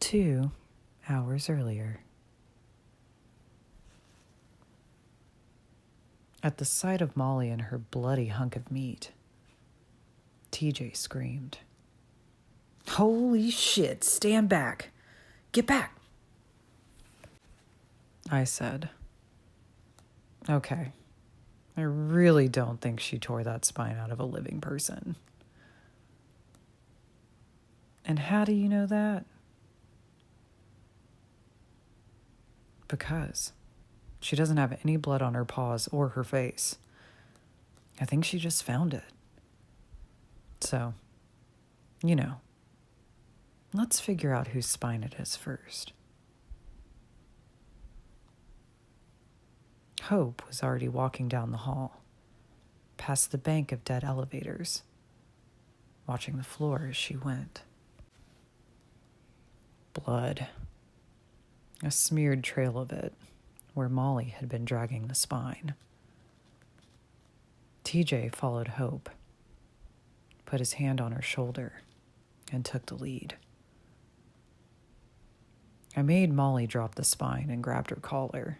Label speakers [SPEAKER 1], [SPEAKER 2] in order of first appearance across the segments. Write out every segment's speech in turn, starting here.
[SPEAKER 1] 2 hours earlier. At the sight of Molly and her bloody hunk of meat, TJ screamed. "Holy shit, stand back! Get back!" I said, "Okay, I really don't think she tore that spine out of a living person." "And how do you know that?" "Because she doesn't have any blood on her paws or her face. I think she just found it. So, let's figure out whose spine it is first." Hope was already walking down the hall, past the bank of dead elevators, watching the floor as she went. Blood. A smeared trail of it, where Molly had been dragging the spine. TJ followed Hope, put his hand on her shoulder, and took the lead. I made Molly drop the spine and grabbed her collar.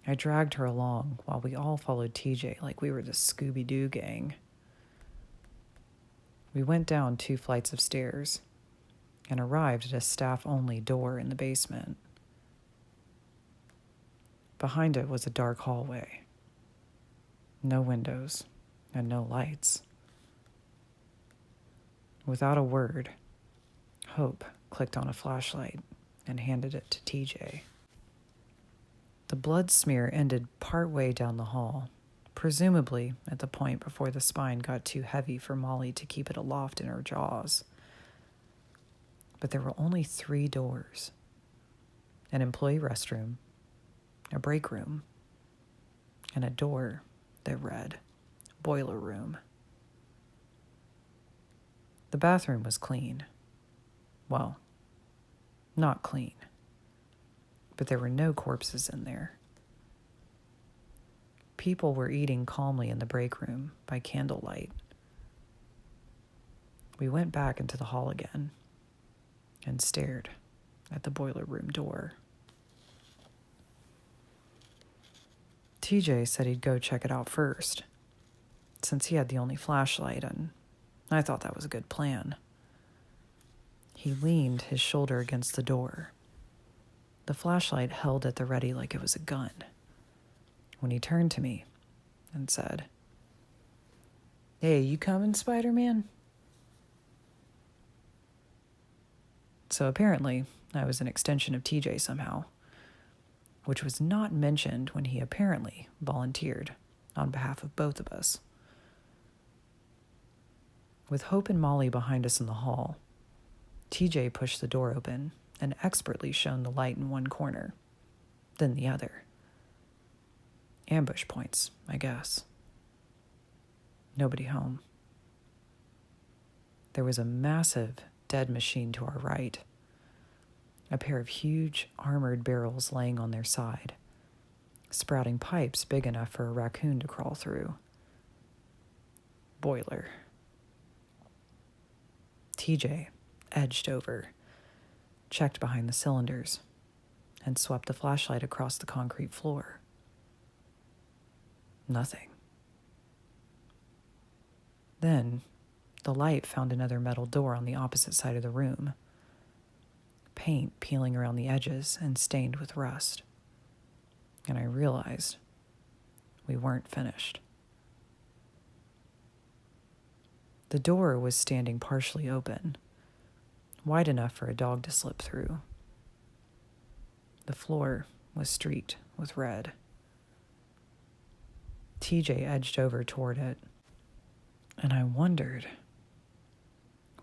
[SPEAKER 1] I dragged her along while we all followed TJ like we were the Scooby-Doo gang. We went down 2 flights of stairs and arrived at a staff-only door in the basement. Behind it was a dark hallway. No windows and no lights. Without a word, Hope clicked on a flashlight and handed it to TJ. The blood smear ended partway down the hall, presumably at the point before the spine got too heavy for Molly to keep it aloft in her jaws. But there were only 3 doors: an employee restroom, a break room, and a door that read boiler room. The bathroom was clean. Well, not clean, but there were no corpses in there. People were eating calmly in the break room by candlelight. We went back into the hall again and stared at the boiler room door. TJ said he'd go check it out first, since he had the only flashlight, and I thought that was a good plan. He leaned his shoulder against the door, the flashlight held at the ready like it was a gun, when he turned to me and said, "Hey, you coming, Spider-Man?" So apparently, I was an extension of TJ somehow, which was not mentioned when he apparently volunteered on behalf of both of us. With Hope and Molly behind us in the hall, TJ pushed the door open and expertly shone the light in one corner, then the other. Ambush points, I guess. Nobody home. There was a massive dead machine to our right, a pair of huge armored barrels laying on their side, sprouting pipes big enough for a raccoon to crawl through. Boiler. TJ edged over, checked behind the cylinders, and swept the flashlight across the concrete floor. Nothing. Then, the light found another metal door on the opposite side of the room, paint peeling around the edges and stained with rust. And I realized we weren't finished. The door was standing partially open, wide enough for a dog to slip through. The floor was streaked with red. TJ edged over toward it, and I wondered,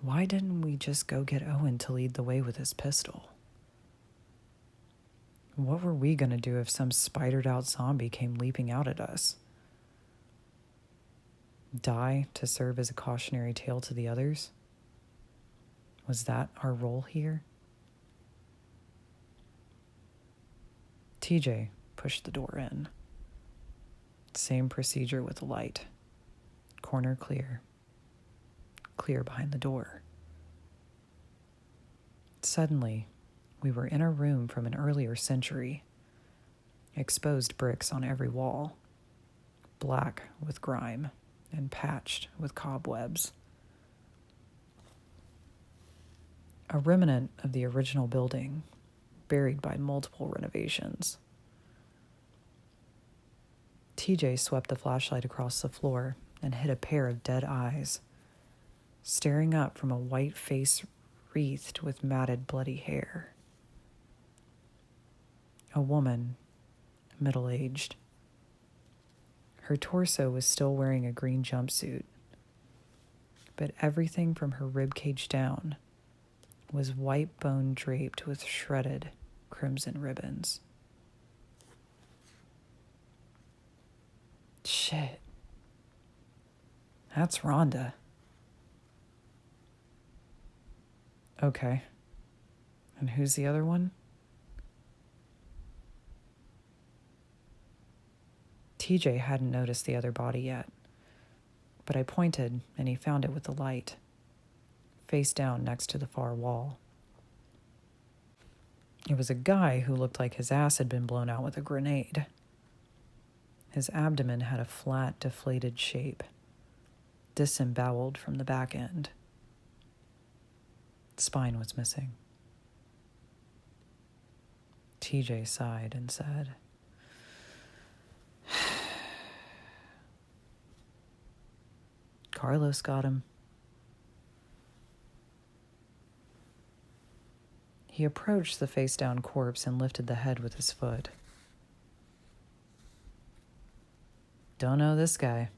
[SPEAKER 1] why didn't we just go get Owen to lead the way with his pistol? What were we going to do if some spidered-out zombie came leaping out at us? Die to serve as a cautionary tale to the others? Was that our role here? TJ pushed the door in. Same procedure with the light. Corner clear. Clear behind the door. Suddenly, we were in a room from an earlier century. Exposed bricks on every wall, black with grime and patched with cobwebs. A remnant of the original building, buried by multiple renovations. TJ swept the flashlight across the floor and hit a pair of dead eyes, staring up from a white face wreathed with matted, bloody hair. A woman, middle-aged. Her torso was still wearing a green jumpsuit, but everything from her ribcage down was white bone draped with shredded crimson ribbons. Shit. That's Rhonda. Okay. And who's the other one? TJ hadn't noticed the other body yet, but I pointed and he found it with the light, face down next to the far wall. It was a guy who looked like his ass had been blown out with a grenade. His abdomen had a flat, deflated shape, disemboweled from the back end. Spine was missing. TJ sighed and said, Carlos got him. He approached the face-down corpse and lifted the head with his foot. Don't know this guy.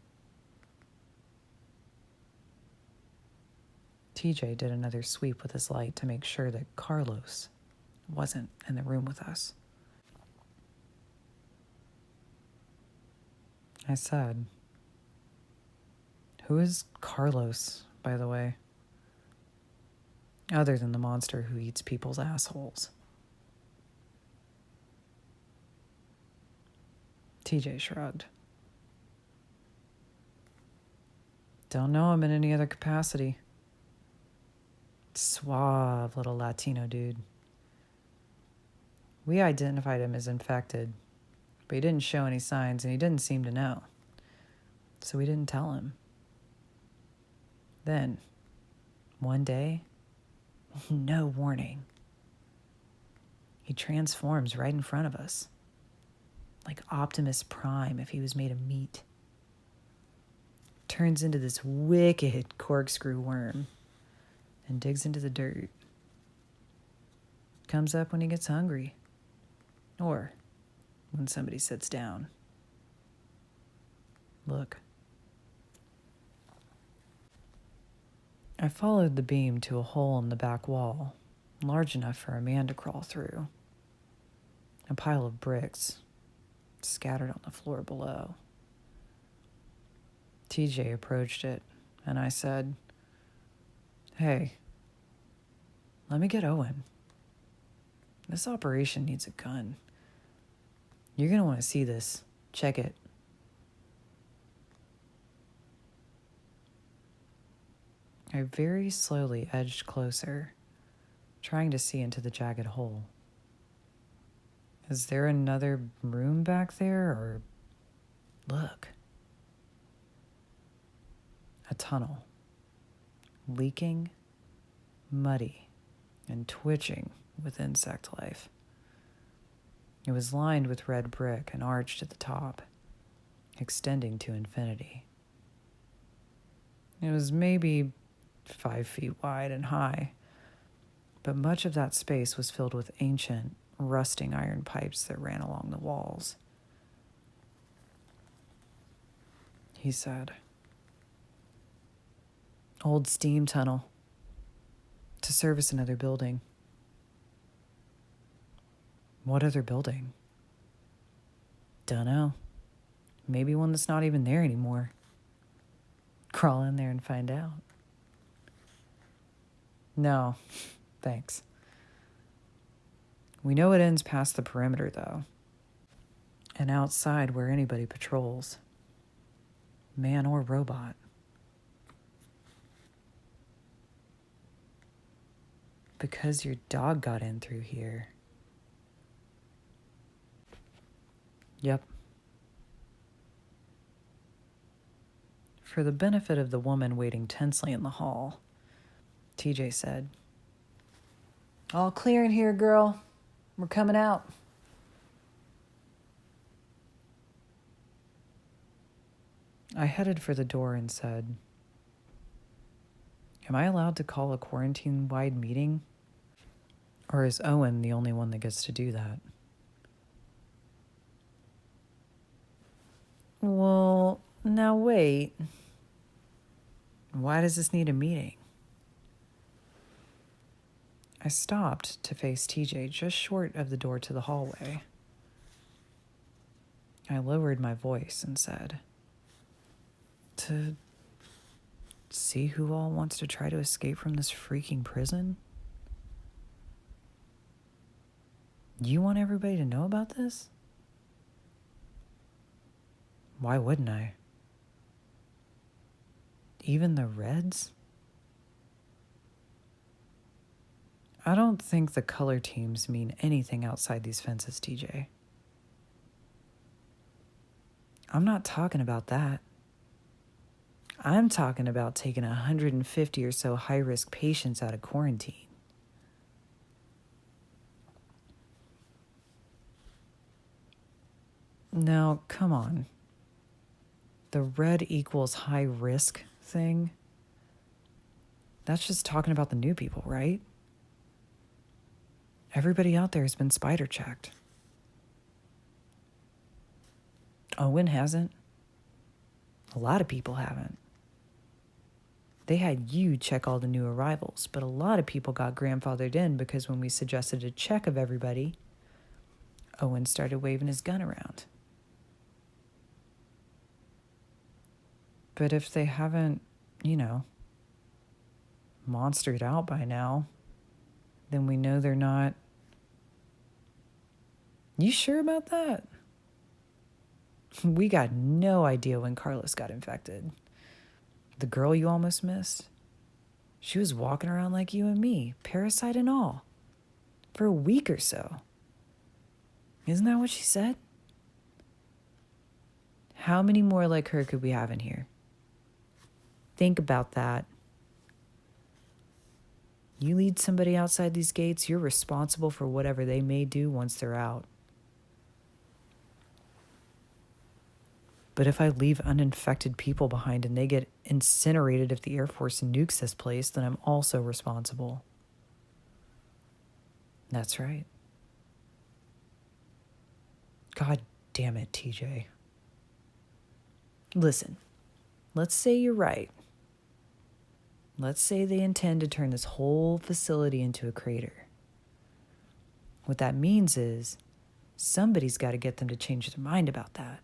[SPEAKER 1] TJ did another sweep with his light to make sure that Carlos wasn't in the room with us. I said, who is Carlos, by the way? Other than the monster who eats people's assholes. TJ shrugged. Don't know him in any other capacity. Suave little Latino dude. We identified him as infected, but he didn't show any signs and he didn't seem to know. So we didn't tell him. Then, one day, no warning, he transforms right in front of us. Like Optimus Prime if he was made of meat. Turns into this wicked corkscrew worm and digs into the dirt. Comes up when he gets hungry. Or when somebody sits down. Look. I followed the beam to a hole in the back wall, large enough for a man to crawl through. A pile of bricks scattered on the floor below. TJ approached it, and I said, Hey, let me get Owen. This operation needs a gun. You're going to want to see this. Check it. I very slowly edged closer, trying to see into the jagged hole. Is there another room back there, or... Look. A tunnel. Leaking, muddy, and twitching with insect life. It was lined with red brick and arched at the top, extending to infinity. It was maybe 5 feet wide and high, but much of that space was filled with ancient, rusting iron pipes that ran along the walls. He said, Old steam tunnel to service another building. What other building? Dunno. Maybe one that's not even there anymore. Crawl in there and find out. No, thanks. We know it ends past the perimeter, though. And outside where anybody patrols. Man or robot. Because your dog got in through here. Yep. For the benefit of the woman waiting tensely in the hall, TJ said, "All clear in here, girl. We're coming out." I headed for the door and said, "Am I allowed to call a quarantine-wide meeting? Or is Owen the only one that gets to do that?" "Well, now wait. Why does this need a meeting?" I stopped to face TJ just short of the door to the hallway. I lowered my voice and said, "To see who all wants to try to escape from this freaking prison? You want everybody to know about this?" "Why wouldn't I? Even the Reds?" "I don't think the color teams mean anything outside these fences, TJ. I'm not talking about that. I'm talking about taking 150 or so high-risk patients out of quarantine." Now, come on. The red equals high risk thing, that's just talking about the new people, right? Everybody out there has been spider checked. Owen hasn't. A lot of people haven't. They had you check all the new arrivals, but a lot of people got grandfathered in because when we suggested a check of everybody, Owen started waving his gun around. But if they haven't, monstered out by now, then we know they're not. You sure about that? We got no idea when Carlos got infected. The girl you almost missed, she was walking around like you and me, parasite and all, for a week or so. Isn't that what she said? How many more like her could we have in here? Think about that. You lead somebody outside these gates, you're responsible for whatever they may do once they're out. But if I leave uninfected people behind and they get incinerated if the Air Force nukes this place, then I'm also responsible. That's right. God damn it, TJ. Listen, let's say you're right. Let's say they intend to turn this whole facility into a crater. What that means is somebody's got to get them to change their mind about that.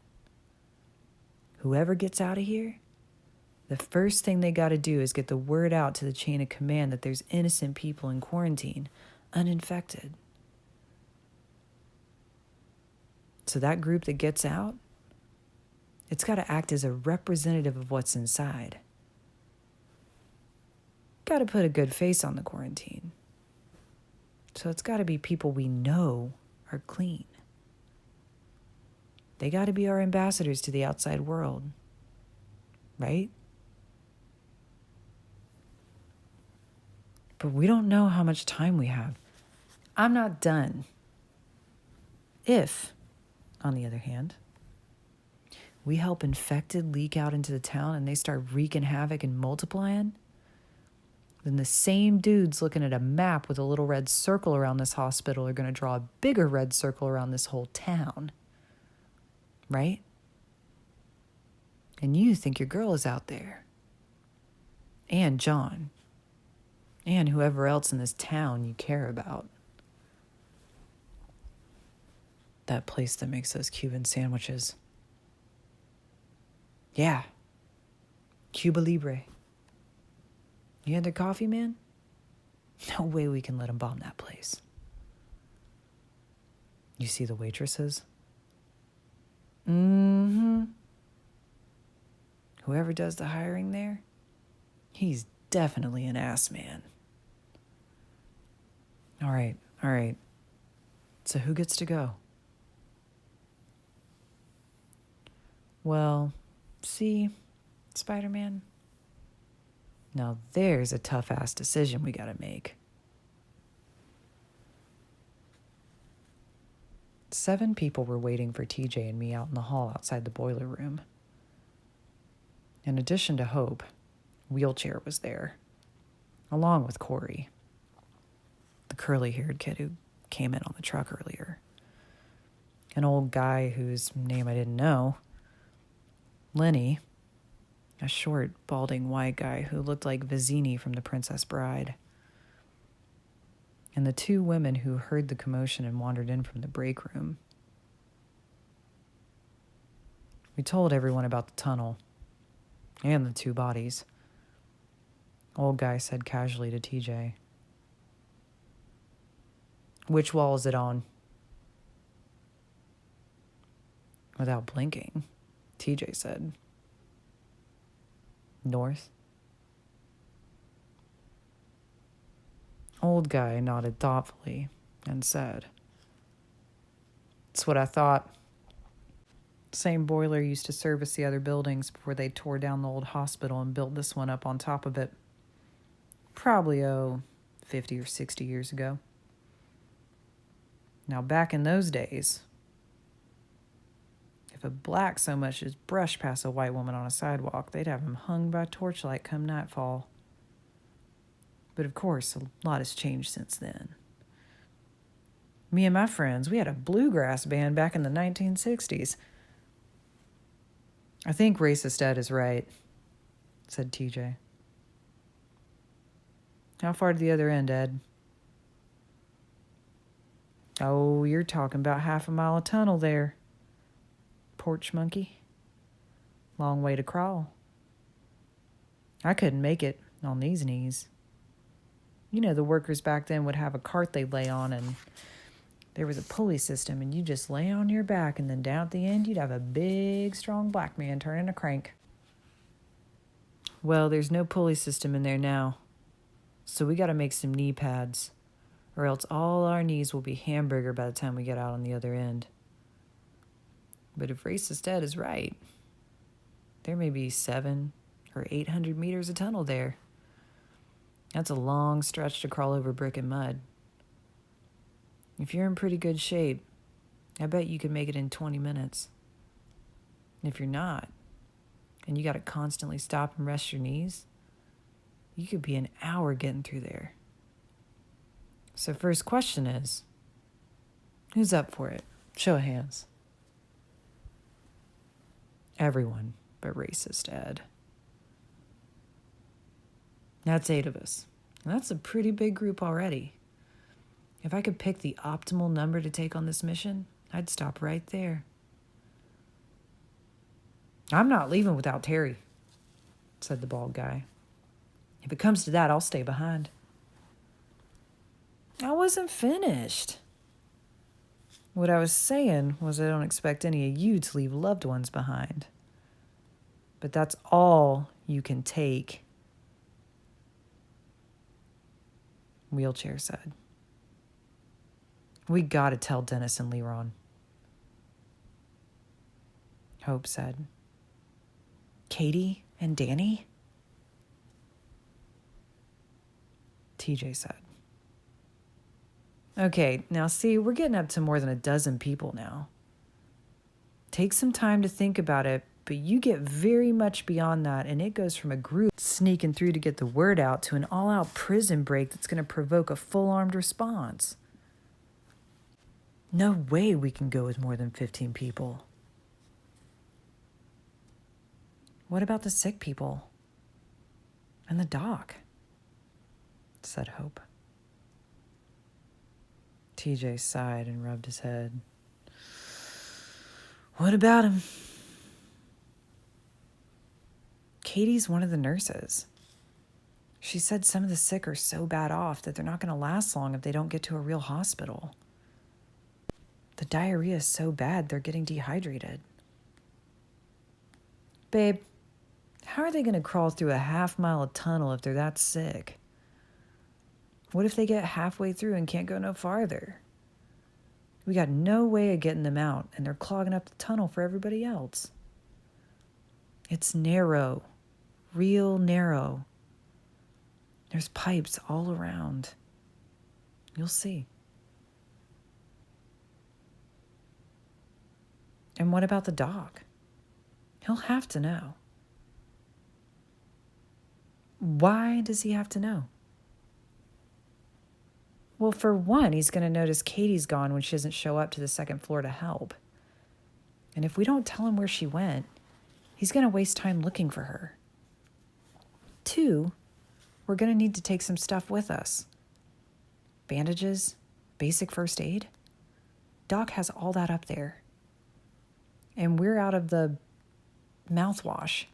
[SPEAKER 1] Whoever gets out of here, the first thing they got to do is get the word out to the chain of command that there's innocent people in quarantine, uninfected. So that group that gets out, it's got to act as a representative of what's inside. Got to put a good face on the quarantine. So it's got to be people we know are clean. They got to be our ambassadors to the outside world, right? But we don't know how much time we have. I'm not done. If, on the other hand, we help infected leak out into the town and they start wreaking havoc and multiplying, then the same dudes looking at a map with a little red circle around this hospital are going to draw a bigger red circle around this whole town. Right? And you think your girl is out there. And John. And whoever else in this town you care about. That place that makes those Cuban sandwiches. Yeah. Cuba Libre. You had their coffee, man? No way we can let them bomb that place. You see the waitresses? Mm-hmm. Whoever does the hiring there, he's definitely an ass man. All right. So who gets to go? Well, see, Spider-Man? Now there's a tough-ass decision we gotta make. 7 people were waiting for TJ and me out in the hall outside the boiler room. In addition to Hope, Wheelchair was there, along with Corey, the curly-haired kid who came in on the truck earlier. An old guy whose name I didn't know, Lenny, a short, balding white guy who looked like Vizzini from The Princess Bride, and the 2 women who heard the commotion and wandered in from the break room. We told everyone about the tunnel and the 2 bodies. Old guy said casually to TJ, "Which wall is it on?" Without blinking, TJ said, "North." Old guy nodded thoughtfully and said, "That's what I thought. Same boiler used to service the other buildings before they tore down the old hospital and built this one up on top of it. Probably, 50 or 60 years ago. Now, back in those days, if a black so much as brushed past a white woman on a sidewalk, they'd have him hung by torchlight come nightfall. But of course, a lot has changed since then. Me and my friends, we had a bluegrass band back in the 1960s. I think Racist Ed is right," said TJ. "How far to the other end, Ed?" "Oh, you're talking about half a mile of tunnel there. Porch monkey. Long way to crawl. I couldn't make it on these knees. You know, the workers back then would have a cart they'd lay on, and there was a pulley system, and you just lay on your back, and then down at the end, you'd have a big, strong black man turning a crank." "Well, there's no pulley system in there now, so we got to make some knee pads, or else all our knees will be hamburger by the time we get out on the other end. But if Racist Ed is right, there may be 700 or 800 meters of tunnel there. That's a long stretch to crawl over brick and mud. If you're in pretty good shape, I bet you could make it in 20 minutes. And if you're not, and you got to constantly stop and rest your knees, you could be an hour getting through there. So first question is, who's up for it? Show of hands." Everyone but Racist Ed. That's 8 of us. And that's a pretty big group already. If I could pick the optimal number to take on this mission, I'd stop right there. "I'm not leaving without Terry," said the bald guy. "If it comes to that, I'll stay behind." "I wasn't finished. What I was saying was I don't expect any of you to leave loved ones behind. But that's all you can take," Wheelchair said. "We gotta tell Dennis and Leron." Hope said, "Katie and Danny?" TJ said, "Okay, now see, we're getting up to more than a dozen people now. Take some time to think about it, but you get very much beyond that, and it goes from a group sneaking through to get the word out to an all-out prison break that's going to provoke a full-armed response. No way we can go with more than 15 people. What about the sick people? And the doc?" said Hope. TJ sighed and rubbed his head. "What about him? Katie's one of the nurses. She said some of the sick are so bad off that they're not going to last long if they don't get to a real hospital. The diarrhea is so bad they're getting dehydrated." "Babe, how are they going to crawl through a half-mile of tunnel if they're that sick?" What if they get halfway through and can't go no farther? We got no way of getting them out, and they're clogging up the tunnel for everybody else. It's narrow, real narrow. There's pipes all around. You'll see. And what about the doc? He'll have to know. Why does he have to know? Well, for one, he's going to notice Katie's gone when she doesn't show up to the second floor to help. And if we don't tell him where she went, he's going to waste time looking for her. 2, we're going to need to take some stuff with us. Bandages, basic first aid. Doc has all that up there. And we're out of the mouthwash.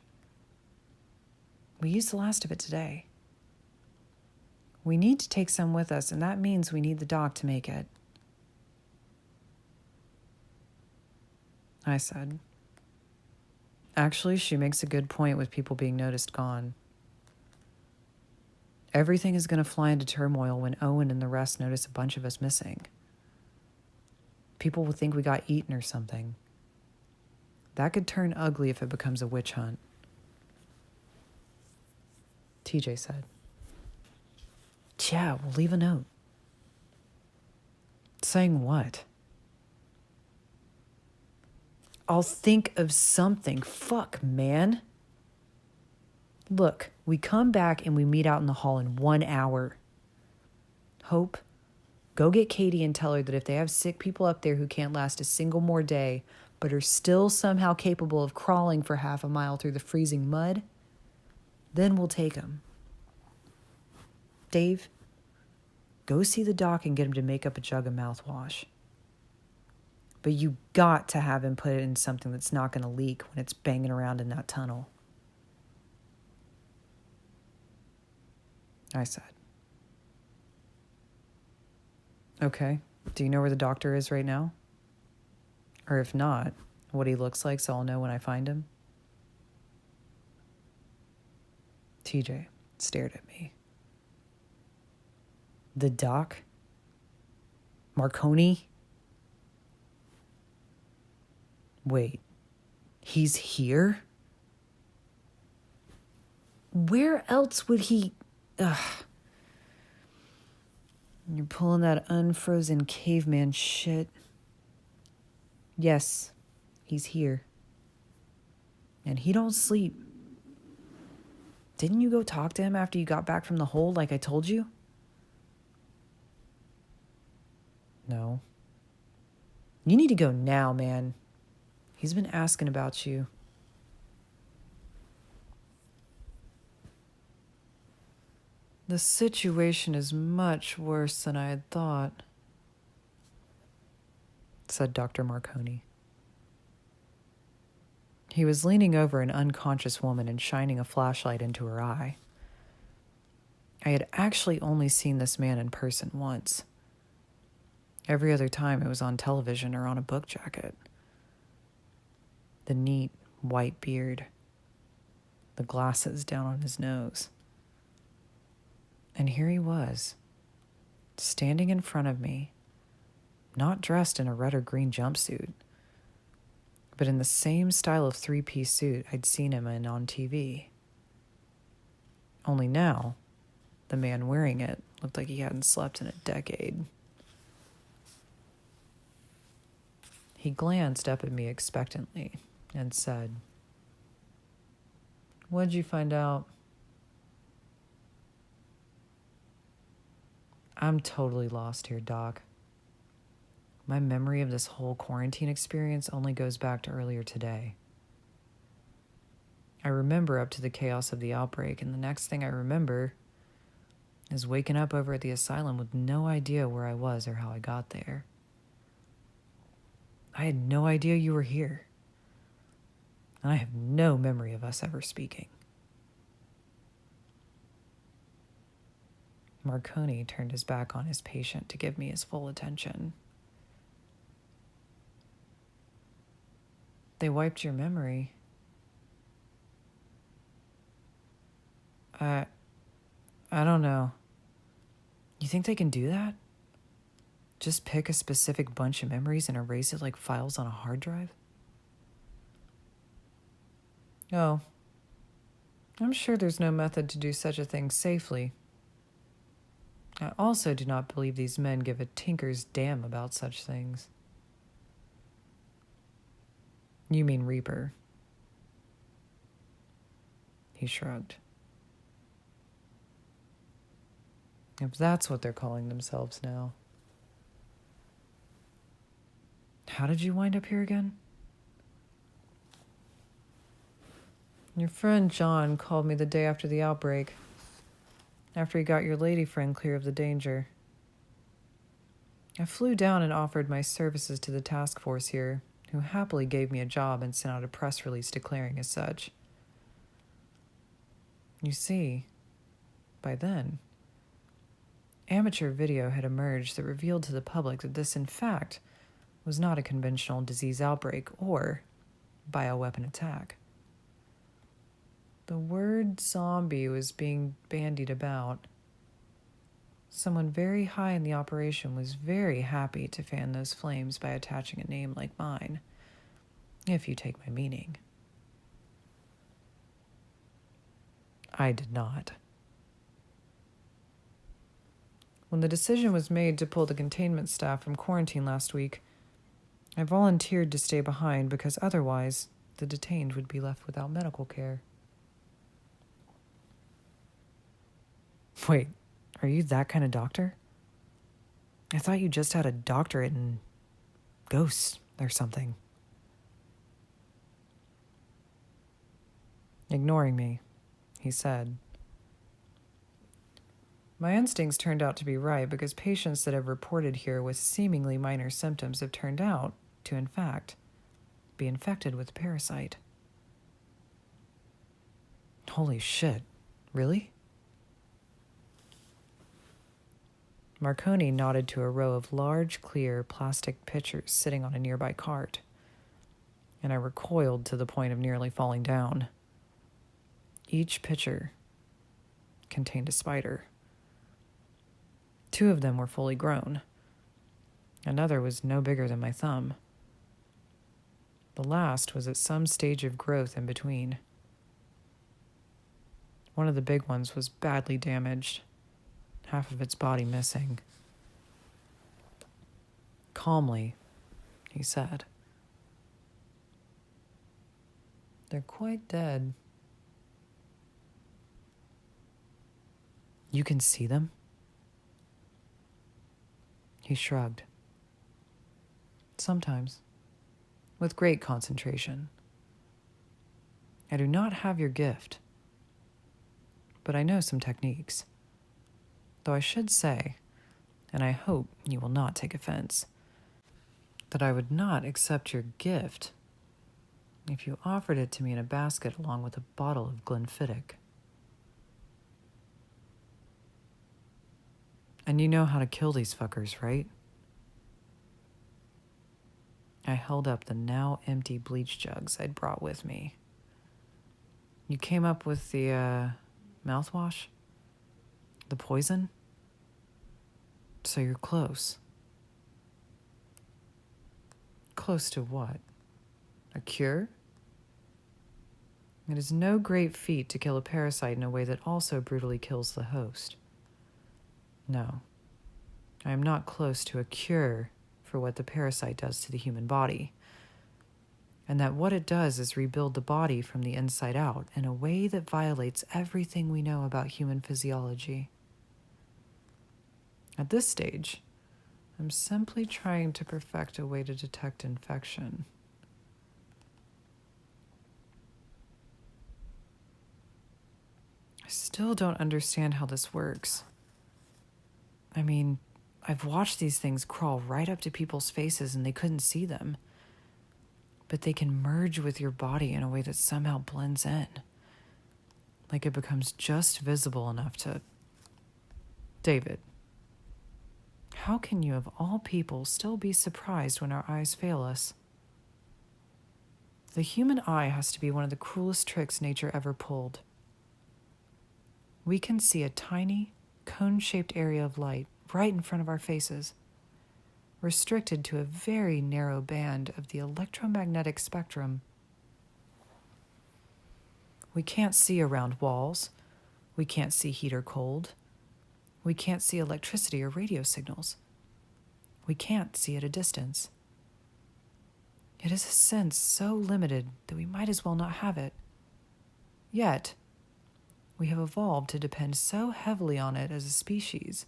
[SPEAKER 1] We used the last of it today. We need to take some with us, and that means we need the doc to make it. I said. Actually, she makes a good point with people being noticed gone. Everything is going to fly into turmoil when Owen and the rest notice a bunch of us missing. People will think we got eaten or something. That could turn ugly if it becomes a witch hunt. TJ said. Yeah, we'll leave a note. Saying what? I'll think of something. Fuck, man. Look, we come back and we meet out in the hall in 1 hour. Hope, go get Katie and tell her that if they have sick people up there who can't last a single more day, but are still somehow capable of crawling for half a mile through the freezing mud, then we'll take them. Dave, go see the doc and get him to make up a jug of mouthwash. But you got to have him put it in something that's not going to leak when it's banging around in that tunnel. I said. Okay, do you know where the doctor is right now? Or if not, what he looks like so I'll know when I find him? TJ stared at me. The doc? Marconi? Wait, he's here? Where else would he... Ugh. You're pulling that unfrozen caveman shit. Yes, he's here. And he don't sleep. Didn't you go talk to him after you got back from the hold like I told you? No. You need to go now, man. He's been asking about you. The situation is much worse than I had thought, said Dr. Marconi. He was leaning over an unconscious woman and shining a flashlight into her eye. I had actually only seen this man in person once. Every other time it was on television or on a book jacket. The neat, white beard. The glasses down on his nose. And here he was, standing in front of me, not dressed in a red or green jumpsuit, but in the same style of three-piece suit I'd seen him in on TV. Only now, the man wearing it looked like he hadn't slept in a decade. He glanced up at me expectantly and said, "What'd you find out?" I'm totally lost here, Doc. My memory of this whole quarantine experience only goes back to earlier today. I remember up to the chaos of the outbreak, and the next thing I remember is waking up over at the asylum with no idea where I was or how I got there. I had no idea you were here. And I have no memory of us ever speaking. Marconi turned his back on his patient to give me his full attention. They wiped your memory. I don't know. You think they can do that? Just pick a specific bunch of memories and erase it like files on a hard drive? Oh, I'm sure there's no method to do such a thing safely. I also do not believe these men give a tinker's damn about such things. You mean Reaper? He shrugged. If that's what they're calling themselves now. How did you wind up here again? Your friend John called me the day after the outbreak, after he got your lady friend clear of the danger. I flew down and offered my services to the task force here, who happily gave me a job and sent out a press release declaring as such. You see, by then, amateur video had emerged that revealed to the public that this, in fact, was not a conventional disease outbreak or bioweapon attack. The word zombie was being bandied about. Someone very high in the operation was very happy to fan those flames by attaching a name like mine, if you take my meaning. I did not. When the decision was made to pull the containment staff from quarantine last week, I volunteered to stay behind because otherwise the detained would be left without medical care. Wait, are you that kind of doctor? I thought you just had a doctorate in ghosts or something. Ignoring me, he said. My instincts turned out to be right because patients that have reported here with seemingly minor symptoms have turned out to, in fact, be infected with the parasite. Holy shit, really? Marconi nodded to a row of large, clear, plastic pitchers sitting on a nearby cart, and I recoiled to the point of nearly falling down. Each pitcher contained a spider. 2 of them were fully grown. Another was no bigger than my thumb. The last was at some stage of growth in between. One of the big ones was badly damaged, half of its body missing. Calmly, he said, "They're quite dead." You can see them? He shrugged. Sometimes, with great concentration. I do not have your gift, but I know some techniques. Though I should say, and I hope you will not take offense, that I would not accept your gift if you offered it to me in a basket along with a bottle of Glenfiddich. And you know how to kill these fuckers, right? I held up the now empty bleach jugs I'd brought with me. You came up with the, mouthwash? The poison? So you're close. Close to what? A cure? It is no great feat to kill a parasite in a way that also brutally kills the host. No, I am not close to a cure for what the parasite does to the human body, and that what it does is rebuild the body from the inside out in a way that violates everything we know about human physiology. At this stage, I'm simply trying to perfect a way to detect infection. I still don't understand how this works. I mean, I've watched these things crawl right up to people's faces and they couldn't see them. But they can merge with your body in a way that somehow blends in. Like it becomes just visible enough to... David, how can you of all people still be surprised when our eyes fail us? The human eye has to be one of the cruelest tricks nature ever pulled. We can see a tiny, cone-shaped area of light right in front of our faces, restricted to a very narrow band of the electromagnetic spectrum. We can't see around walls. We can't see heat or cold. We can't see electricity or radio signals. We can't see at a distance. It is a sense so limited that we might as well not have it. Yet, we have evolved to depend so heavily on it as a species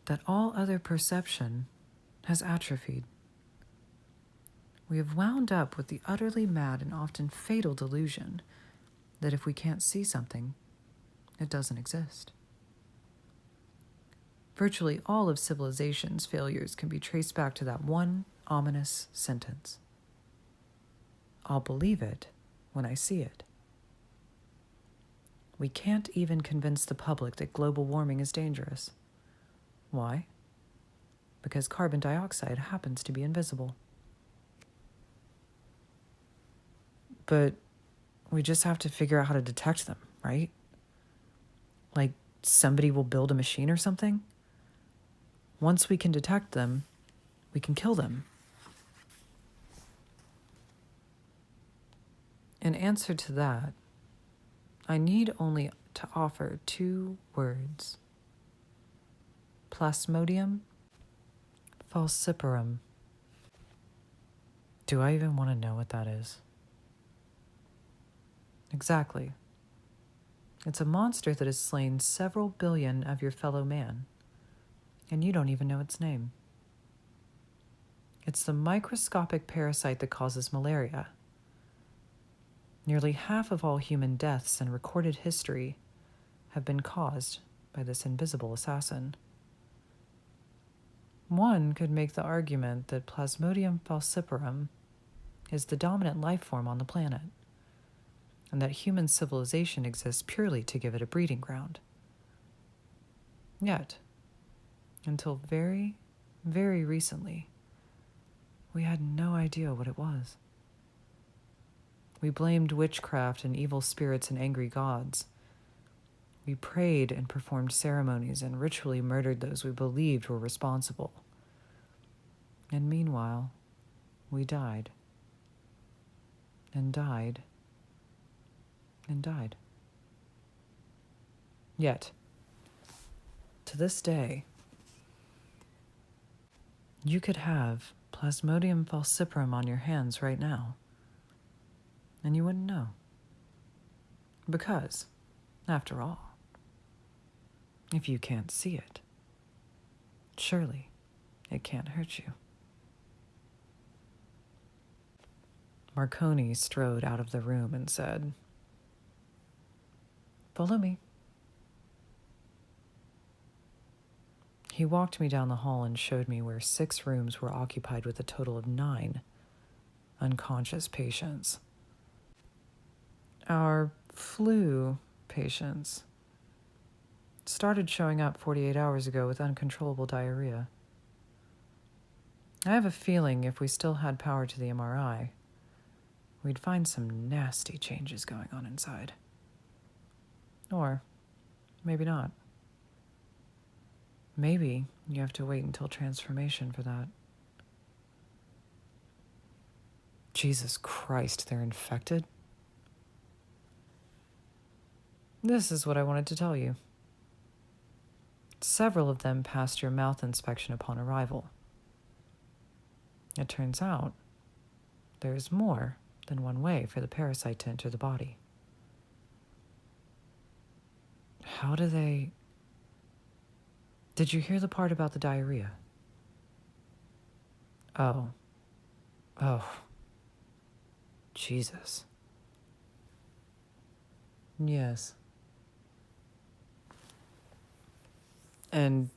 [SPEAKER 1] that all other perception has atrophied. We have wound up with the utterly mad and often fatal delusion that if we can't see something, it doesn't exist. Virtually all of civilization's failures can be traced back to that one ominous sentence. I'll believe it when I see it. We can't even convince the public that global warming is dangerous. Why? Because carbon dioxide happens to be invisible. But we just have to figure out how to detect them, right? Like somebody will build a machine or something? Once we can detect them, we can kill them. In answer to that, I need only to offer 2 words. Plasmodium falciparum. Do I even want to know what that is? Exactly. It's a monster that has slain several billion of your fellow man, and you don't even know its name. It's the microscopic parasite that causes malaria. Nearly half of all human deaths in recorded history have been caused by this invisible assassin. One could make the argument that Plasmodium falciparum is the dominant life form on the planet, and that human civilization exists purely to give it a breeding ground. Yet, until very, very recently, we had no idea what it was. We blamed witchcraft and evil spirits and angry gods. We prayed and performed ceremonies and ritually murdered those we believed were responsible. And meanwhile, we died. And died. And died. Yet, to this day, you could have Plasmodium falciparum on your hands right now, and you wouldn't know. Because, after all, if you can't see it, surely it can't hurt you. Marconi strode out of the room and said, "Follow me." He walked me down the hall and showed me where 6 rooms were occupied with a total of 9 unconscious patients. Our flu patients started showing up 48 hours ago with uncontrollable diarrhea. I have a feeling if we still had power to the MRI, we'd find some nasty changes going on inside. Or maybe not. Maybe you have to wait until transformation for that. Jesus Christ, they're infected? This is what I wanted to tell you. Several of them passed your mouth inspection upon arrival. It turns out there is more than one way for the parasite to enter the body. How do they... Did you hear the part about the diarrhea? Oh. Jesus. Yes. And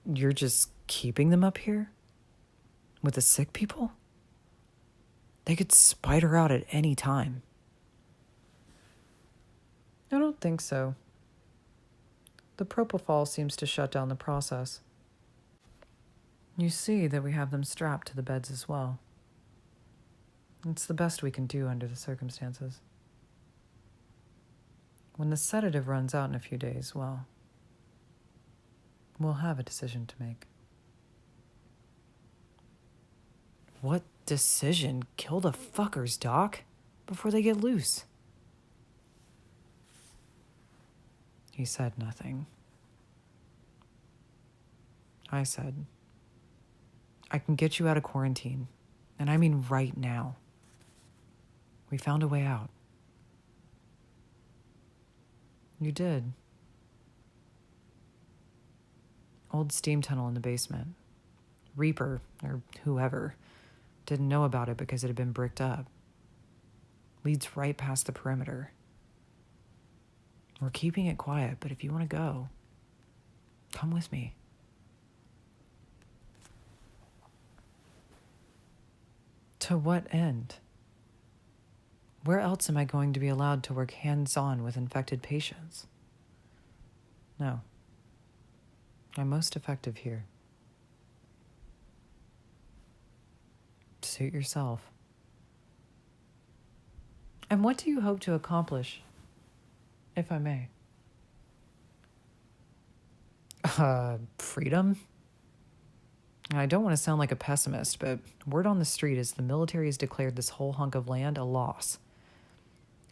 [SPEAKER 1] you're just keeping them up here? With the sick people? They could spider out at any time. I don't think so. The propofol seems to shut down the process. You see that we have them strapped to the beds as well. It's the best we can do under the circumstances. When the sedative runs out in a few days, well, We'll have a decision to make. What decision? Kill the fuckers, Doc, before they get loose. He said nothing. I said, I can get you out of quarantine, and I mean right now. We found a way out. You did. Old steam tunnel in the basement. Reaper, or whoever, didn't know about it because it had been bricked up. Leads right past the perimeter. We're keeping it quiet, but if you want to go, come with me. To what end? Where else am I going to be allowed to work hands-on with infected patients? No. I'm most effective here. Suit yourself. And what do you hope to accomplish, if I may? Freedom? I don't want to sound like a pessimist, but word on the street is the military has declared this whole hunk of land a loss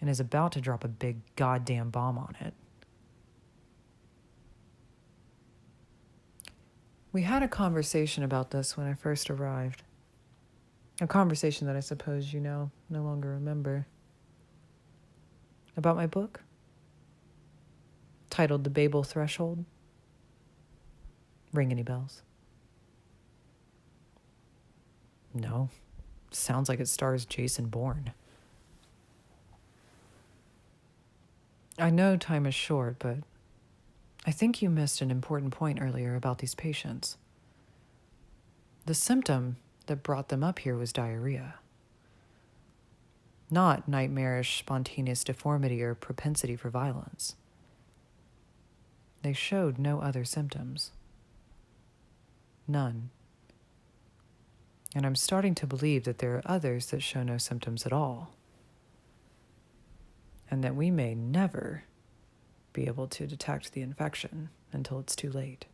[SPEAKER 1] and is about to drop a big goddamn bomb on it. We had a conversation about this when I first arrived. A conversation that I suppose you now no longer remember. About my book? Titled The Babel Threshold. Ring any bells? No. Sounds like it stars Jason Bourne. I know time is short, but I think you missed an important point earlier about these patients. The symptom that brought them up here was diarrhea. Not nightmarish, spontaneous deformity or propensity for violence. They showed no other symptoms. None. And I'm starting to believe that there are others that show no symptoms at all. And that we may never be able to detect the infection until it's too late.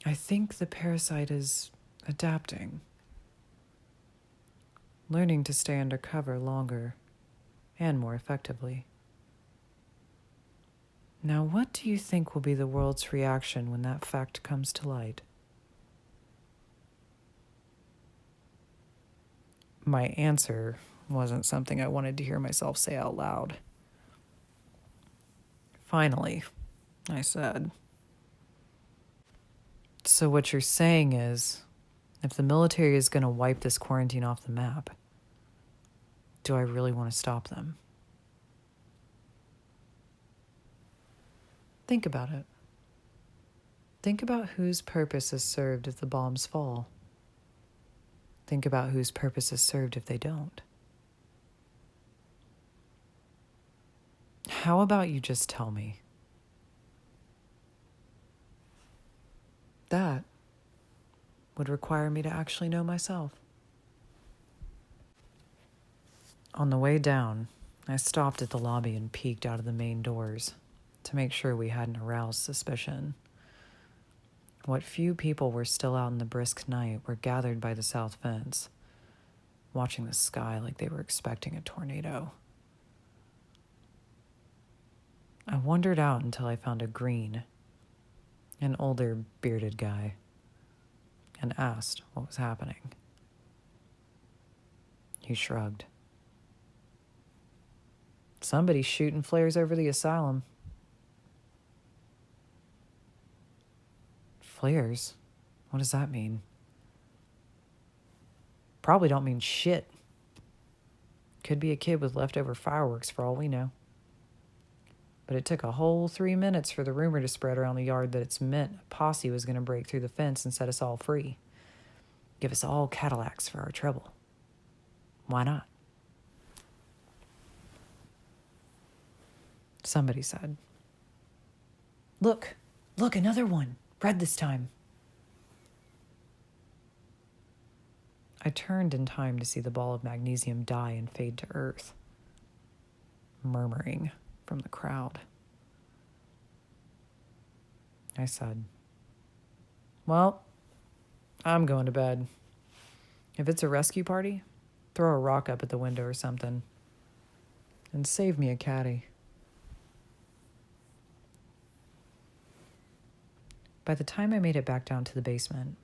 [SPEAKER 1] I think the parasite is adapting, learning to stay under cover longer and more effectively. Now, what do you think will be the world's reaction when that fact comes to light? My answer wasn't something I wanted to hear myself say out loud. Finally, I said, so what you're saying is, if the military is going to wipe this quarantine off the map, do I really want to stop them? Think about it. Think about whose purpose is served if the bombs fall. Think about whose purpose is served if they don't. How about you just tell me? That would require me to actually know myself. On the way down, I stopped at the lobby and peeked out of the main doors to make sure we hadn't aroused suspicion. What few people were still out in the brisk night were gathered by the south fence, watching the sky like they were expecting a tornado. I wandered out until I found a green, an older bearded guy, and asked what was happening. He shrugged. Somebody's shooting flares over the asylum. Flares? What does that mean? Probably don't mean shit. Could be a kid with leftover fireworks for all we know. But it took a whole 3 minutes for the rumor to spread around the yard that it's meant a posse was going to break through the fence and set us all free. Give us all Cadillacs for our trouble. Why not? Somebody said, Look, another one. Red this time. I turned in time to see the ball of magnesium die and fade to earth, murmuring from the crowd. I said. Well, I'm going to bed. If it's a rescue party, throw a rock up at the window or something. And save me a caddy. By the time I made it back down to the basement,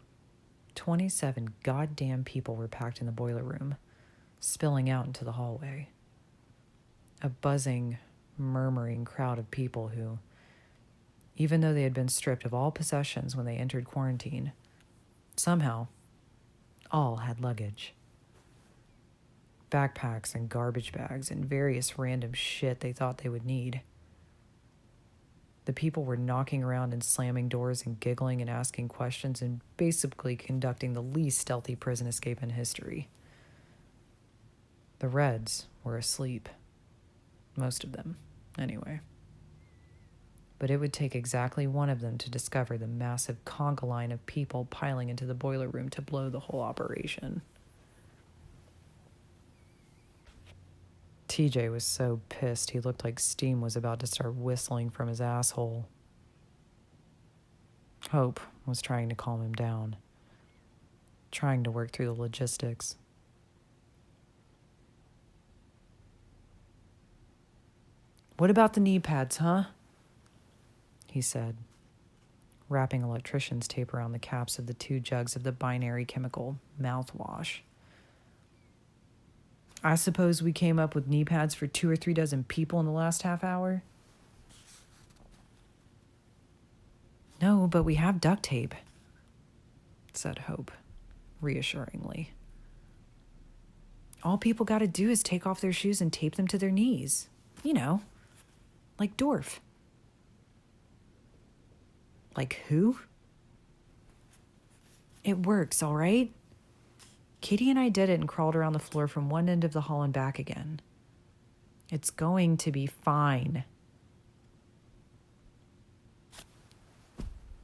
[SPEAKER 1] 27 goddamn people were packed in the boiler room, spilling out into the hallway. A buzzing, murmuring crowd of people who, even though they had been stripped of all possessions when they entered quarantine, somehow, all had luggage. Backpacks and garbage bags and various random shit they thought they would need. The people were knocking around and slamming doors and giggling and asking questions and basically conducting the least stealthy prison escape in history. The Reds were asleep. Most of them, anyway. But it would take exactly one of them to discover the massive conga line of people piling into the boiler room to blow the whole operation. TJ was so pissed he looked like steam was about to start whistling from his asshole. Hope was trying to calm him down, trying to work through the logistics. What about the knee pads, huh? He said, wrapping electrician's tape around the caps of the 2 jugs of the binary chemical mouthwash. I suppose we came up with knee pads for 2 or 3 dozen people in the last half hour? No, but we have duct tape, said Hope, reassuringly. All people gotta do is take off their shoes and tape them to their knees. You know, like Dorf. Like who? It works, all right? Katie and I did it and crawled around the floor from one end of the hall and back again. It's going to be fine.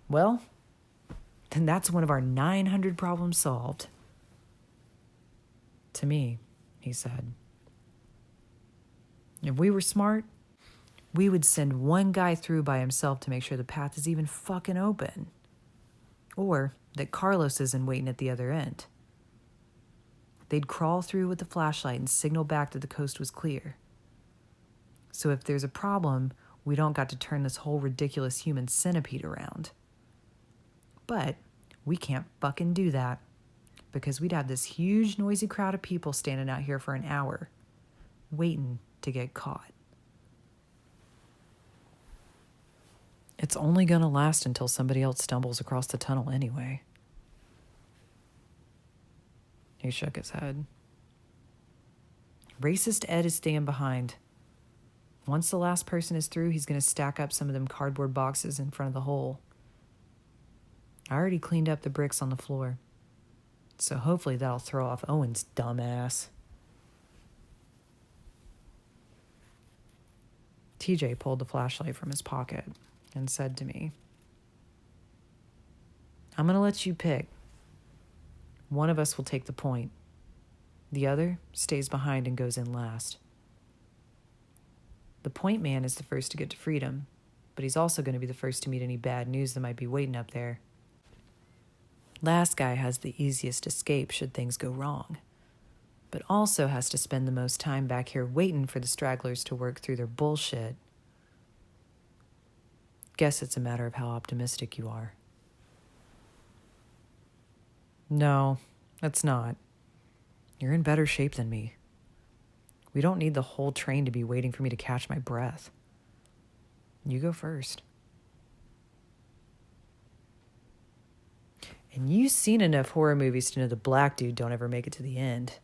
[SPEAKER 1] Well, then that's one of our 900 problems solved. To me, he said. If we were smart, we would send one guy through by himself to make sure the path is even fucking open. Or that Carlos isn't waiting at the other end. They'd crawl through with the flashlight and signal back that the coast was clear. So if there's a problem, we don't got to turn this whole ridiculous human centipede around. But we can't fucking do that, because we'd have this huge noisy crowd of people standing out here for an hour, waiting to get caught. It's only gonna last until somebody else stumbles across the tunnel anyway. He shook his head. Racist Ed is staying behind. Once the last person is through, he's going to stack up some of them cardboard boxes in front of the hole. I already cleaned up the bricks on the floor, so hopefully that'll throw off Owen's dumbass. TJ pulled the flashlight from his pocket and said to me, I'm going to let you pick. One of us will take the point. The other stays behind and goes in last. The point man is the first to get to freedom, but he's also going to be the first to meet any bad news that might be waiting up there. Last guy has the easiest escape should things go wrong, but also has to spend the most time back here waiting for the stragglers to work through their bullshit. Guess it's a matter of how optimistic you are. No, it's not. You're in better shape than me. We don't need the whole train to be waiting for me to catch my breath. You go first. And you've seen enough horror movies to know the black dude don't ever make it to the end.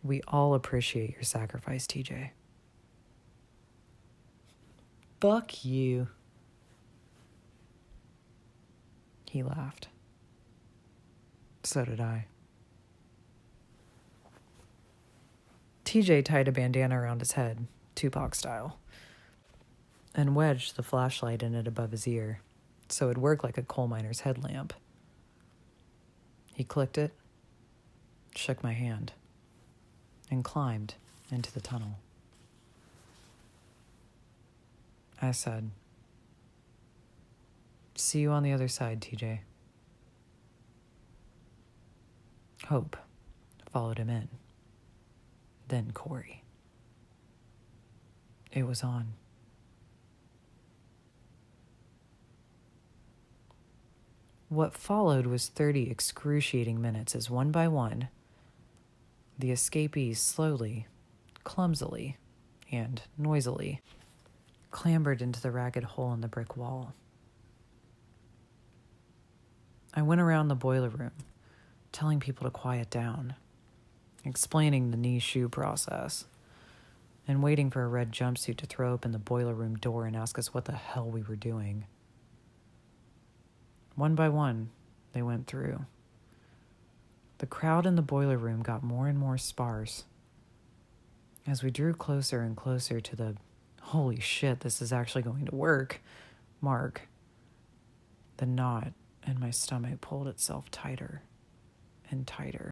[SPEAKER 1] We all appreciate your sacrifice, TJ. Fuck you. He laughed. So did I. TJ tied a bandana around his head, Tupac style, and wedged the flashlight in it above his ear, so it'd work like a coal miner's headlamp. He clicked it, shook my hand, and climbed into the tunnel. I said. See you on the other side, TJ. Hope followed him in. Then Corey. It was on. What followed was 30 excruciating minutes as one by one, the escapees slowly, clumsily, and noisily clambered into the ragged hole in the brick wall. I went around the boiler room, telling people to quiet down, explaining the knee shoe process, and waiting for a red jumpsuit to throw open the boiler room door and ask us what the hell we were doing. One by one, they went through. The crowd in the boiler room got more and more sparse. As we drew closer and closer to the "holy shit, this is actually going to work" mark, the knot in my stomach pulled itself tighter and tighter.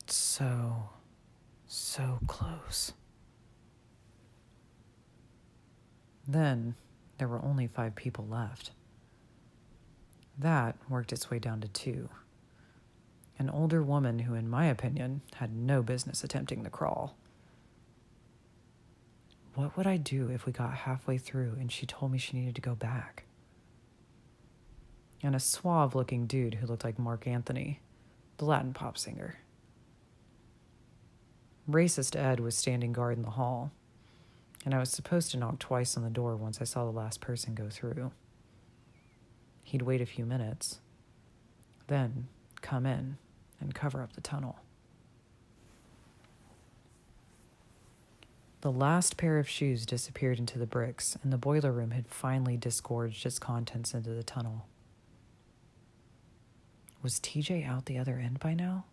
[SPEAKER 1] So close. Then there were only 5 people left. That worked its way down to 2. An older woman who, in my opinion, had no business attempting the crawl. What would I do if we got halfway through and she told me she needed to go back? And a suave-looking dude who looked like Mark Anthony, the Latin pop singer. Racist Ed was standing guard in the hall, and I was supposed to knock twice on the door once I saw the last person go through. He'd wait a few minutes, then come in and cover up the tunnel. The last pair of shoes disappeared into the bricks, and the boiler room had finally disgorged its contents into the tunnel. Was TJ out the other end by now?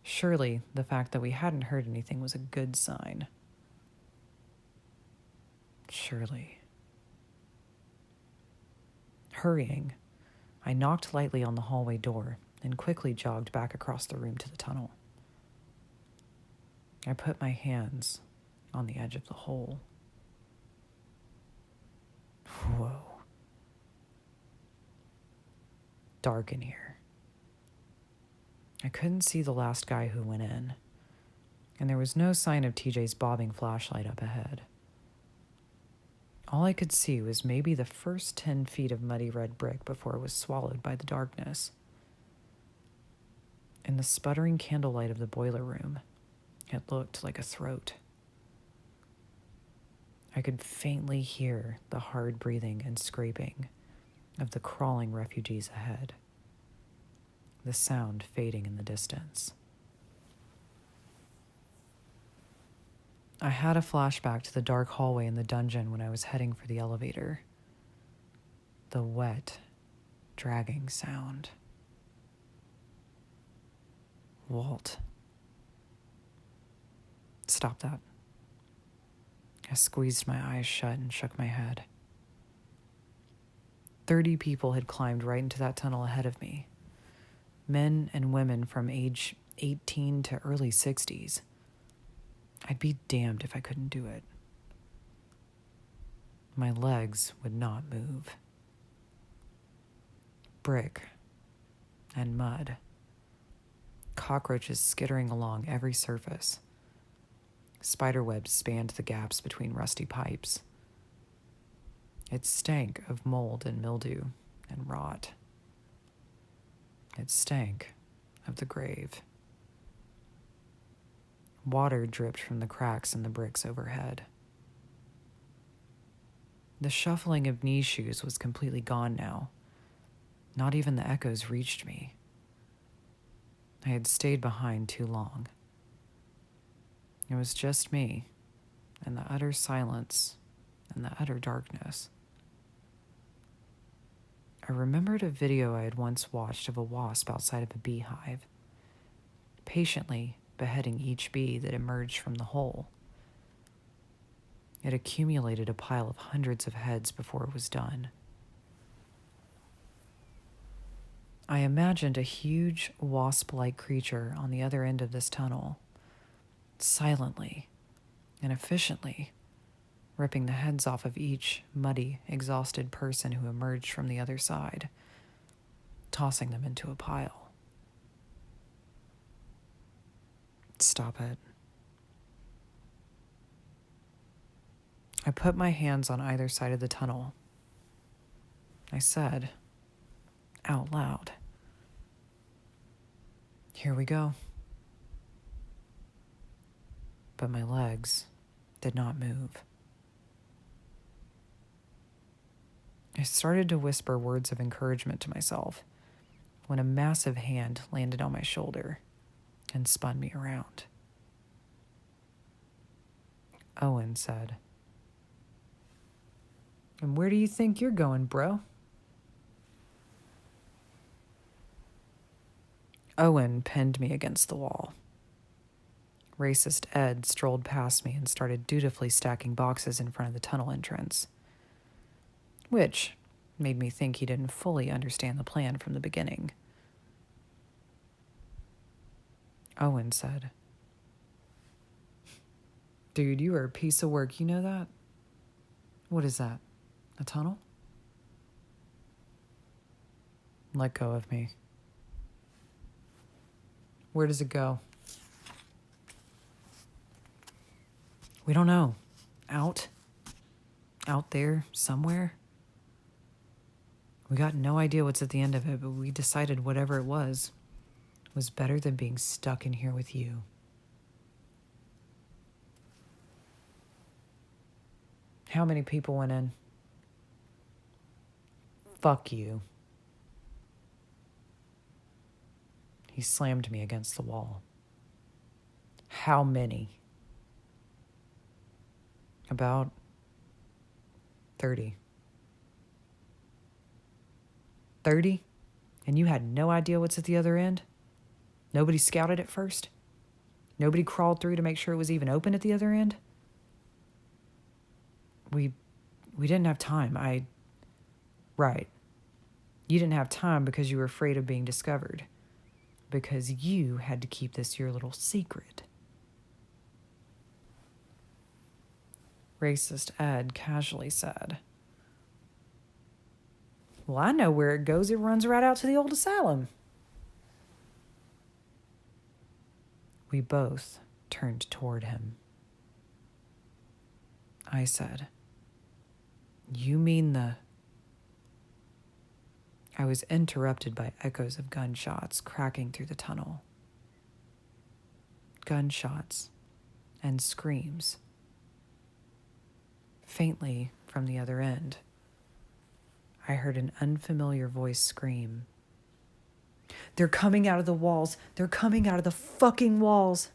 [SPEAKER 1] Surely the fact that we hadn't heard anything was a good sign. Surely. Hurrying, I knocked lightly on the hallway door and quickly jogged back across the room to the tunnel. I put my hands on the edge of the hole. Whoa. Dark in here. I couldn't see the last guy who went in, and there was no sign of TJ's bobbing flashlight up ahead. All I could see was maybe the first 10 feet of muddy red brick before it was swallowed by the darkness. In the sputtering candlelight of the boiler room, it looked like a throat. I could faintly hear the hard breathing and scraping of the crawling refugees ahead, the sound fading in the distance. I had a flashback to the dark hallway in the dungeon when I was heading for the elevator. The wet, dragging sound. Walt. Stop that. I squeezed my eyes shut and shook my head. 30 people had climbed right into that tunnel ahead of me. Men and women from age 18 to early 60s. I'd be damned if I couldn't do it. My legs would not move. Brick and mud. Cockroaches skittering along every surface. Spiderwebs spanned the gaps between rusty pipes. It stank of mold and mildew and rot. It stank of the grave. Water dripped from the cracks in the bricks overhead. The shuffling of knee shoes was completely gone now. Not even the echoes reached me. I had stayed behind too long. It was just me, and the utter silence, and the utter darkness. I remembered a video I had once watched of a wasp outside of a beehive, patiently beheading each bee that emerged from the hole. It accumulated a pile of hundreds of heads before it was done. I imagined a huge wasp-like creature on the other end of this tunnel, silently, and efficiently, ripping the heads off of each muddy, exhausted person who emerged from the other side, tossing them into a pile. Stop it. I put my hands on either side of the tunnel. I said, out loud, "Here we go." But my legs did not move. I started to whisper words of encouragement to myself when a massive hand landed on my shoulder and spun me around. Owen said, "And where do you think you're going, bro?" Owen pinned me against the wall. Racist Ed strolled past me and started dutifully stacking boxes in front of the tunnel entrance, which made me think he didn't fully understand the plan from the beginning. Owen said, "Dude, you are a piece of work, you know that?" "What is that? A tunnel?" "Let go of me." "Where does it go?" "We don't know. Out there, somewhere. We got no idea what's at the end of it, but we decided whatever it was better than being stuck in here with you." "How many people went in?" "Fuck you." He slammed me against the wall. "How many?" "About 30. 30? And you had no idea what's at the other end? Nobody scouted it first? Nobody crawled through to make sure it was even open at the other end?" We didn't have time. Right. You didn't have time because you were afraid of being discovered. Because you had to keep this your little secret." Racist Ed casually said, "Well, I know where it goes. It runs right out to the old asylum." We both turned toward him. I said, "You mean the..." I was interrupted by echoes of gunshots cracking through the tunnel. Gunshots and screams. Faintly from the other end, I heard an unfamiliar voice scream, "They're coming out of the walls! They're coming out of the fucking walls!"